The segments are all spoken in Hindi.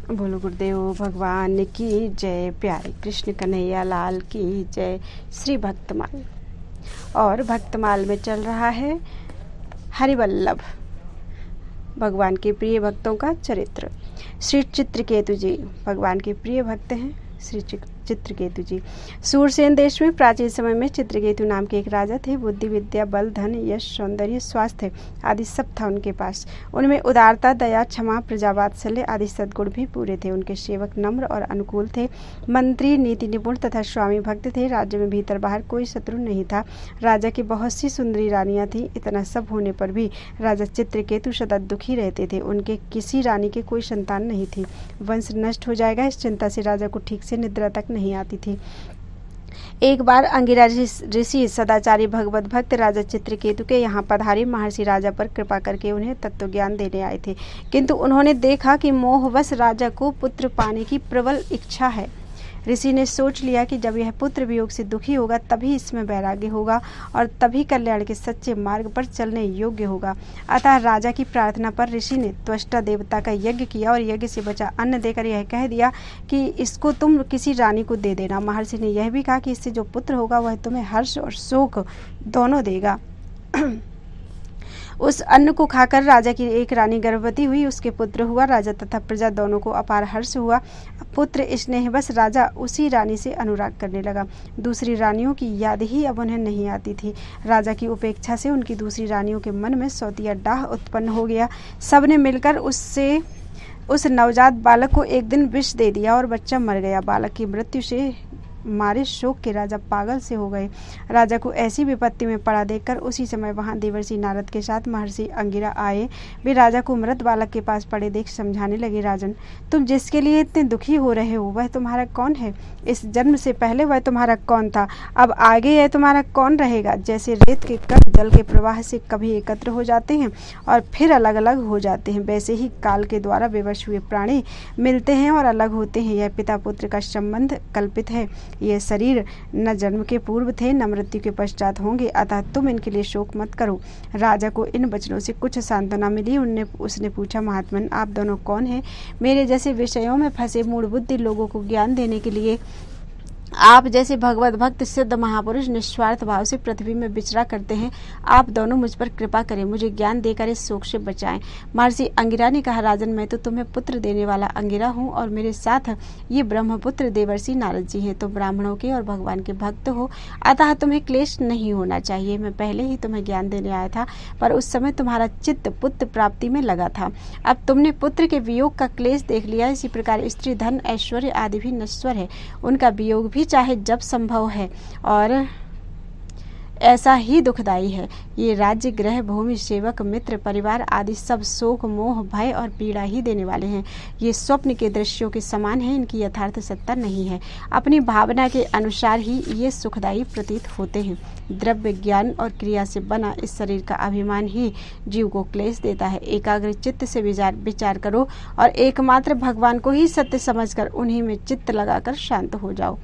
बोलो गुरुदेव भगवान की जय। प्यारे कृष्ण कन्हैया लाल की जय। श्री भक्तमाल और भक्तमाल में चल रहा है हरिवल्लभ भगवान के प्रिय भक्तों का चरित्र। श्री चित्रकेतु जी भगवान के प्रिय भक्त हैं। श्री चित्रकेतु जी सूरसेन देश में प्राचीन समय में चित्रकेतु नाम के एक राजा थे। बुद्धि, विद्या, बल, धन, यश, सौंदर्य, स्वास्थ्य आदि सब था उनके पास। उनमें उदारता, दया, क्षमा, प्रजावात्सल्य आदि सद्गुण भी पूरे थे। उनके सेवक नम्र और अनुकूल थे। मंत्री नीति निपुण तथा स्वामी भक्त थे। राज्य में भीतर बाहर कोई शत्रु नहीं था। राजा की बहुत सी सुंदरी रानियां थीं। इतना सब होने पर भी राजा चित्रकेतु सदा दुखी रहते थे। उनके किसी रानी के कोई संतान नहीं थी। वंश नष्ट हो जाएगा, इस चिंता से राजा को ठीक से निद्रा तक नहीं आती थी। एक बार अंगिरा ऋषि सदाचारी भगवत भक्त राजा चित्रकेतु के यहाँ पधारे महर्षि राजा पर कृपा करके उन्हें तत्व ज्ञान देने आए थे। किंतु उन्होंने देखा कि मोहवश राजा को पुत्र पाने की प्रबल इच्छा है। ऋषि ने सोच लिया कि जब यह पुत्र वियोग से दुखी होगा तभी इसमें वैराग्य होगा और तभी कल्याण के सच्चे मार्ग पर चलने योग्य होगा। अतः राजा की प्रार्थना पर ऋषि ने त्वष्टा देवता का यज्ञ किया और यज्ञ से बचा अन्न देकर यह कह दिया कि इसको तुम किसी रानी को दे देना। महर्षि ने यह भी कहा कि इससे जो पुत्र होगा वह तुम्हें हर्ष और शोक दोनों देगा। उस अन्न को खाकर राजा की एक रानी गर्भवती हुई। उसके पुत्र हुआ। राजा तथा प्रजा दोनों को अपार हर्ष हुआ। पुत्र स्नेहवश राजा उसी रानी से अनुराग करने लगा। दूसरी रानियों की याद ही अब उन्हें नहीं आती थी। राजा की उपेक्षा से उनकी दूसरी रानियों के मन में सौतिया डाह उत्पन्न हो गया। सबने मिलकर उस नवजात बालक को एक दिन विष दे दिया और बच्चा मर गया। बालक की मृत्यु से मारे शोक के राजा पागल से हो गए। राजा को ऐसी विपत्ति में पड़ा देखकर उसी समय वहां देवर्षि नारद के साथ महर्षि अंगिरा आए। वे राजा को मृत बालक के पास पड़े देख समझाने लगे, राजन, तुम जिसके लिए इतने दुखी हो रहे हो वह तुम्हारा कौन है? इस जन्म से पहले वह तुम्हारा कौन था? अब आगे यह तुम्हारा कौन रहेगा? जैसे रेत के कण जल के प्रवाह से कभी एकत्र हो जाते हैं और फिर अलग अलग हो जाते हैं, वैसे ही काल के द्वारा विवश हुए प्राणी मिलते हैं और अलग होते हैं। यह पिता पुत्र का संबंध कल्पित है। ये शरीर न जन्म के पूर्व थे न मृत्यु के पश्चात होंगे, अतः तुम इनके लिए शोक मत करो। राजा को इन वचनों से कुछ सांत्वना मिली। उसने पूछा, महात्मन, आप दोनों कौन हैं? मेरे जैसे विषयों में फंसे मूढ़ बुद्धि लोगों को ज्ञान देने के लिए आप जैसे भगवत भक्त सिद्ध महापुरुष निस्वार्थ भाव से पृथ्वी में विचरा करते हैं। आप दोनों मुझ पर कृपा करें, मुझे ज्ञान देकर इस शोक से बचाएं। महर्षि अंगिरा ने कहा, राजन, मैं तो तुम्हें पुत्र देने वाला अंगिरा हूँ और मेरे साथ ये ब्रह्मपुत्र देवर्षि नारद जी हैं। तुम ब्राह्मणों के और भगवान के भक्त हो, अतः तुम्हें क्लेश नहीं होना चाहिए। मैं पहले ही तुम्हें ज्ञान देने आया था, पर उस समय तुम्हारा चित्त पुत्र प्राप्ति में लगा था। अब तुमने पुत्र के वियोग का क्लेश देख लिया। इसी प्रकार स्त्री, धन, ऐश्वर्य आदि भी नश्वर है। उनका वियोग भी चाहे जब संभव है और ऐसा ही दुखदायी है। ये राज्य, ग्रह, भूमि, सेवक, मित्र, परिवार आदि सब शोक, मोह, भय और पीड़ा ही देने वाले हैं। ये स्वप्न के दृश्यों के समान है, इनकी यथार्थ सत्ता नहीं है। अपनी भावना के अनुसार ही ये सुखदायी प्रतीत होते हैं। द्रव्य, ज्ञान और क्रिया से बना इस शरीर का अभिमान ही जीव को क्लेश देता है। एकाग्र चित्त से विचार करो और एकमात्र भगवान को ही सत्य समझकर उन्हीं में चित्त लगाकर शांत हो जाओ।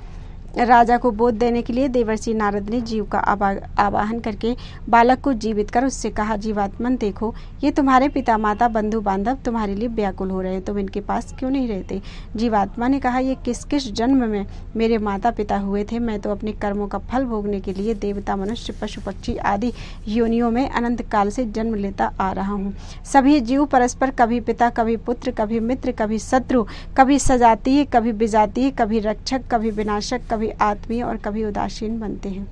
राजा को बोध देने के लिए देवर्षि नारद ने जीव का आवाहन करके बालक को जीवित कर उससे कहा, जीवात्मन, देखो, ये तुम्हारे पिता माता बंधु बांधव तुम्हारे लिए व्याकुल हो रहे हैं, तुम इनके पास क्यों नहीं रहते? जीवात्मा ने कहा, ये किस किस जन्म में मेरे माता पिता हुए थे। मैं तो अपने कर्मों का फल भोगने के लिए देवता, मनुष्य, पशु पक्षी आदि योनियों में अनंत काल से जन्म लेता आ रहा हूँ। सभी जीव परस्पर कभी पिता, कभी पुत्र, कभी मित्र, कभी शत्रु, कभी सजातीय, कभी विजातीय, कभी रक्षक, कभी विनाशक, कभी आत्मीय और कभी उदासीन बनते हैं।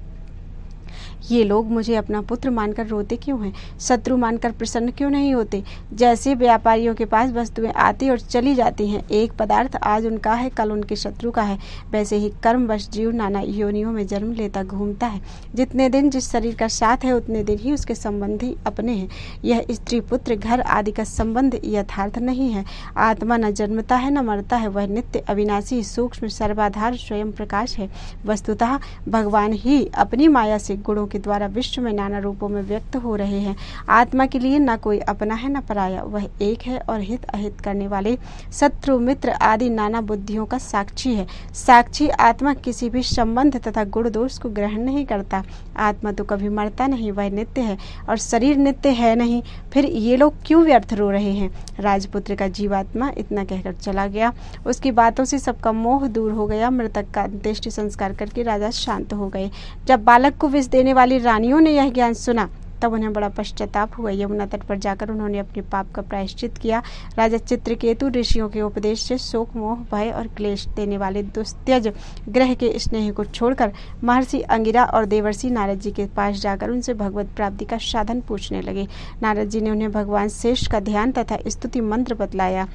ये लोग मुझे अपना पुत्र मानकर रोते क्यों हैं? शत्रु मानकर प्रसन्न क्यों नहीं होते? जैसे व्यापारियों के पास वस्तुएं आती और चली जाती हैं, एक पदार्थ आज उनका है, कल उनके शत्रु का है, वैसे ही कर्मवश जीव नाना योनियों में जन्म लेता घूमता है। जितने दिन जिस शरीर का साथ है उतने दिन ही उसके संबंधी अपने हैं। यह स्त्री, पुत्र, घर आदि का संबंध यथार्थ नहीं है। आत्मा न जन्मता है न मरता है, वह नित्य, अविनाशी, सूक्ष्म, सर्वाधार, स्वयं प्रकाश है। वस्तुतः भगवान ही अपनी माया से गुणों के द्वारा विश्व में नाना रूपों में व्यक्त हो रहे हैं। आत्मा के लिए न कोई अपना है न पराया, वह एक है और हित अहित करने वाले शत्रु मित्र आदि नाना बुद्धियों का साक्षी है। साक्षी आत्मा किसी भी संबंध तथा गुण दोष को ग्रहण नहीं करता। आत्मा तो कभी मरता नहीं, वह नित्य है और शरीर नित्य है नहीं, फिर ये लोग क्यों व्यर्थ रो रहे हैं। राजपुत्र का जीवात्मा इतना कहकर चला गया। उसकी बातों से सबका मोह दूर हो गया। मृतक का अंत्येष्टि संस्कार करके राजा शांत हो गए। जब बालक को विष देने वाली रानियों ने यह ज्ञान सुना तब उन्हें बड़ा पश्चाताप हुआ। यमुना तट पर जाकर उन्होंने अपने पाप का प्रायश्चित किया। राजा चित्रकेतु ऋषियों के उपदेश से शोक मोह भय और क्लेश देने वाले दुस्त्यज ग्रह के स्नेह को छोड़कर महर्षि अंगिरा और देवर्षि नारद जी के पास जाकर उनसे भगवत प्राप्ति का साधन पूछने लगे। नारद जी ने उन्हें भगवान शेष का ध्यान तथा स्तुति मंत्र बतलाया।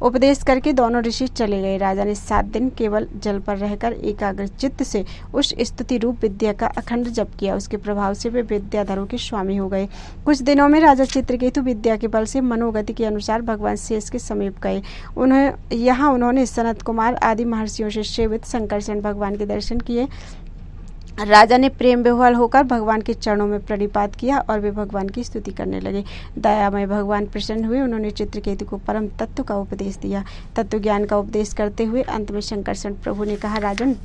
उपदेश करके दोनों ऋषि चले गए। राजा ने 7 दिन केवल जल पर रहकर एकाग्र चित्त से उस स्तुति रूप विद्या का अखंड जप किया। उसके प्रभाव से वे विद्याधरों के स्वामी हो गए। कुछ दिनों में राजा चित्रकेतु विद्या के बल से मनोगति के अनुसार भगवान शेष के समीप गए। उन्होंने सनत कुमार आदि महर्षियों से सेवित संकर्षण भगवान के दर्शन किए। राजा ने प्रेम विह्वल होकर भगवान के चरणों में प्रणिपात किया और वे भगवान की स्तुति करने लगे। दयामय भगवान प्रसन्न हुए। उन्होंने चित्रकेतु को परम तत्व का उपदेश दिया। तत्व ज्ञान का उपदेश करते हुए अंत में संकर्षण प्रभु ने कहा, राजन,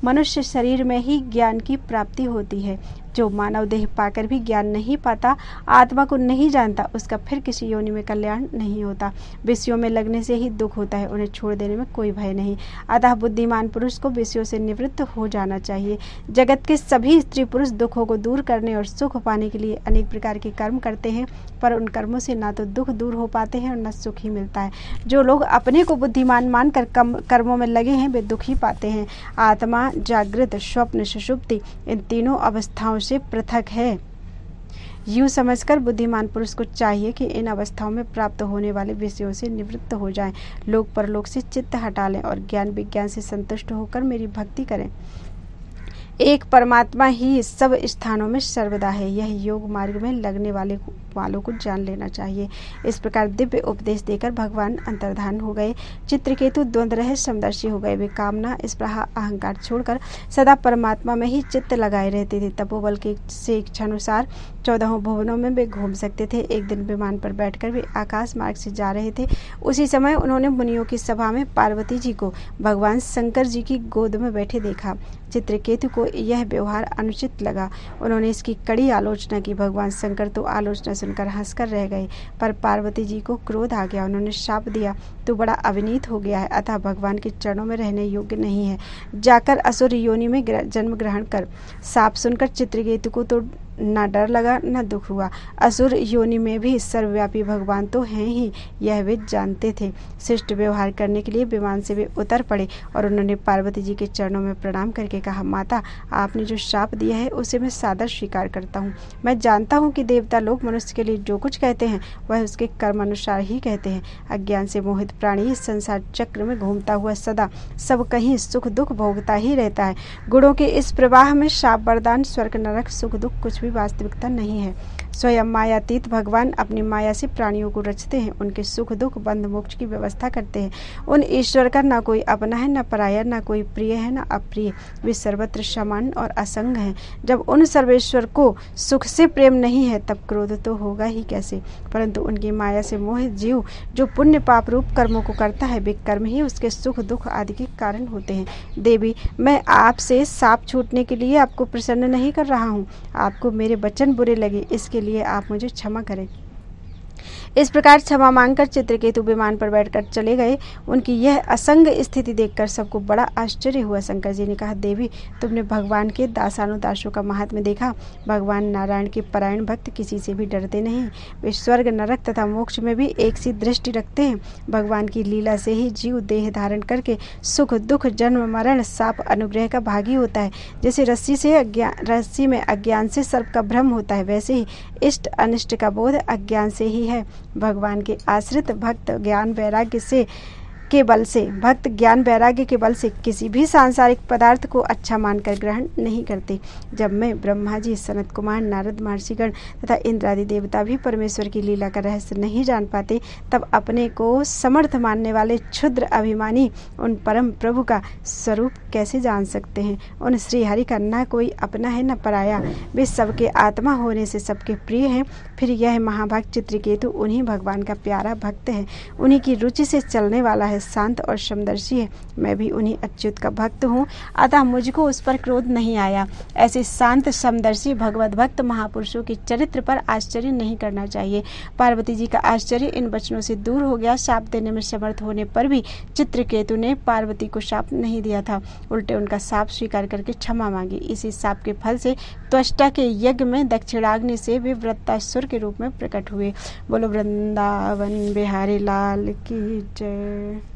मनुष्य शरीर में ही ज्ञान की प्राप्ति होती है। जो मानव देह पाकर भी ज्ञान नहीं पाता, आत्मा को नहीं जानता, उसका फिर किसी योनि में कल्याण नहीं होता। विषयों में लगने से ही दुख होता है, उन्हें छोड़ देने में कोई भय नहीं। अतः बुद्धिमान पुरुष को विषयों से निवृत्त हो जाना चाहिए। जगत के सभी स्त्री पुरुष दुखों को दूर करने और सुख पाने के लिए अनेक प्रकार के कर्म करते हैं, पर उन कर्मों से ना तो दुख दूर हो पाते हैं और न सुख ही मिलता है। जो लोग अपने को बुद्धिमान मानकर कर्मों में लगे हैं, वे दुख ही पाते हैं। आत्मा जागृत, स्वप्न, सुषुप्ति इन तीनों अवस्थाओं से पृथक है। यूं समझकर बुद्धिमान पुरुष को चाहिए कि इन अवस्थाओं में प्राप्त होने वाले विषयों से निवृत्त हो जाएं, लोक परलोक से चित्त हटा लें और ज्ञान विज्ञान से संतुष्ट होकर मेरी भक्ति करें। एक परमात्मा ही सब स्थानों में सर्वदा है। यह योग मार्ग में लगने वालों को जान लेना चाहिए। इस प्रकार दिव्य उपदेश देकर भगवान अंतर्धान हो गए। चित्रकेतु द्वंद्व रहित समदर्शी हो गए। वे कामना, स्पृहा, अहंकार छोड़कर सदा परमात्मा में ही चित्त लगाए रहते थे। तपोबल के से इच्छानुसार 14 भुवनों में वे घूम सकते थे। एक दिन विमान पर बैठकर वे आकाश मार्ग से जा रहे थे। उसी समय उन्होंने मुनियों की सभा में पार्वती जी को भगवान शंकर जी की गोद में बैठे देखा। चित्रकेतु को यह व्यवहार अनुचित लगा। उन्होंने इसकी कड़ी आलोचना की। भगवान शंकर तो आलोचना सुनकर हंसकर रह गए, पर पार्वती जी को क्रोध आ गया। उन्होंने शाप दिया, तो बड़ा अविनीत हो गया है, अतः भगवान के चरणों में रहने योग्य नहीं है। जाकर असुर योनि में जन्म ग्रहण कर। शाप सुनकर चित्रकेतु को तो न डर लगा न दुख हुआ। असुर योनि में भी सर्वव्यापी भगवान तो हैं ही, यह वे जानते थे। शिष्ट व्यवहार करने के लिए विमान से वे उतर पड़े और उन्होंने पार्वती जी के चरणों में प्रणाम करके कहा, माता, आपने जो शाप दिया है उसे मैं सादर स्वीकार करता हूँ। मैं जानता हूँ कि देवता लोग मनुष्य के लिए जो कुछ कहते हैं वह उसके कर्म अनुसार ही कहते हैं। अज्ञान से मोहित प्राणी इस संसार चक्र में घूमता हुआ सदा सब कहीं सुख दुख भोगता ही रहता है। गुणों के इस प्रवाह में शाप वरदान, स्वर्ग नरक, सुख दुख कुछ भी वास्तविकता नहीं है। स्वयं मायातीत भगवान अपनी माया से प्राणियों को रचते हैं, उनके सुख दुख बंध मोक्ष की व्यवस्था करते हैं। उन ईश्वर का न कोई अपना है, न पराया, न कोई प्रिय है, न अप्रिय। वे सर्वत्र समान और असंग हैं। जब उन सर्वेश्वर को सुख से प्रेम नहीं है, तब क्रोध तो होगा ही कैसे। परंतु उनकी माया से मोहित जीव जो पुण्य पाप रूप कर्मों को करता है, वे कर्म ही उसके सुख दुख आदि के कारण होते हैं। देवी, मैं आपसे साप छूटने के लिए आपको प्रसन्न नहीं कर रहा हूँ। आपको मेरे वचन बुरे लगे, इसके लिए आप मुझे क्षमा करें। इस प्रकार क्षमा मांगकर चित्रकेतु विमान पर बैठकर चले गए। उनकी यह असंग स्थिति देखकर सबको बड़ा आश्चर्य हुआ। शंकर जी ने कहा, देवी, तुमने भगवान के दासानुदासों का महात्म्य देखा। भगवान नारायण के परायण भक्त किसी से भी डरते नहीं। वे स्वर्ग नरक तथा मोक्ष में भी एक सी दृष्टि रखते हैं। भगवान की लीला से ही जीव देह धारण करके सुख दुख जन्म मरण साप अनुग्रह का भागी होता है। जैसे रस्सी में अज्ञान से सर्प का भ्रम होता है, वैसे ही इष्ट अनिष्ट का बोध अज्ञान से ही है। भगवान के आश्रित भक्त ज्ञान वैराग्य से के बल से, भक्त ज्ञान वैराग्य के बल से किसी भी सांसारिक पदार्थ को अच्छा मानकर ग्रहण नहीं करते। जब मैं, ब्रह्मा जी, सनत कुमार, नारद, महर्षिगण तथा इंद्रादि देवता भी परमेश्वर की लीला का रहस्य नहीं जान पाते, तब अपने को समर्थ मानने वाले क्षुद्र अभिमानी उन परम प्रभु का स्वरूप कैसे जान सकते हैं। उन श्री हरि का न कोई अपना है न पराया, वे सबके आत्मा होने से सबके प्रिय हैं। फिर यह महाभाग चित्रकेतु उन्हीं भगवान का प्यारा भक्त है, उन्हीं की रुचि से चलने वाला है, शांत और समदर्शी है। मैं भी उन्हीं अच्युत का भक्त हूँ, अतः मुझको उस पर क्रोध नहीं आया। ऐसे शांत समदर्शी भगवत भक्त महापुरुषों के चरित्र पर आश्चर्य नहीं करना चाहिए। पार्वती जी का आश्चर्य इन वचनों से दूर हो गया। शाप देने में समर्थ होने पर भी चित्रकेतु ने पार्वती को शाप नहीं दिया था, उल्टे उनका शाप स्वीकार करके क्षमा मांगी। इसी शाप के फल से त्वष्टा के यज्ञ में दक्षिणाग्नि से वे वृत्तासुर के रूप में प्रकट हुए। बोलो वृंदावन बिहारी लाल की जय।